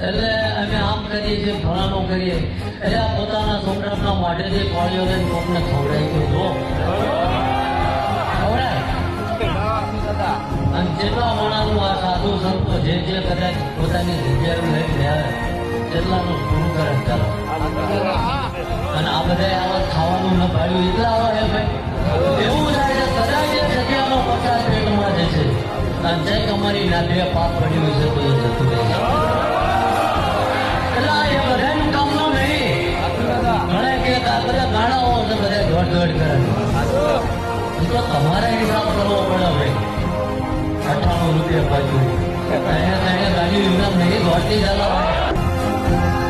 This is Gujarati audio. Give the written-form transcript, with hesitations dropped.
એટલે અમે આમ કરીએ છીએ ફલાણું કરીએ એટલે આ પોતાના છોકરાના માટેથી કોળીઓ લઈને કોકને ખવડાવી દો ખવડાય અને જેટલા માણસનું આ સાધુ સંતો જે કદાચ પોતાની જગ્યાએ લઈને આવે એટલાનું પૂરું કરે ચાલો અને આ બધા આવા ખાવાનું ન ભાડ્યું એટલા આવે ભાઈ એવું થાય છે કદાચ એ જગ્યાનો પચાસ પેટમાં જશે અને કંઈક અમારી નાભે પાપ પડ્યું છે તો એ જતું રહેશે એટલે એ બધાનું કામનું નહીં ઘણા કે બધા ગાણાઓ છે બધા દોડ કરે તો તમારે હિસાબ કરવો પડે ભાઈ 98 રૂપિયા બાજુ અહીંયા ગાડી વિના નહીં દોડતી ચાલવા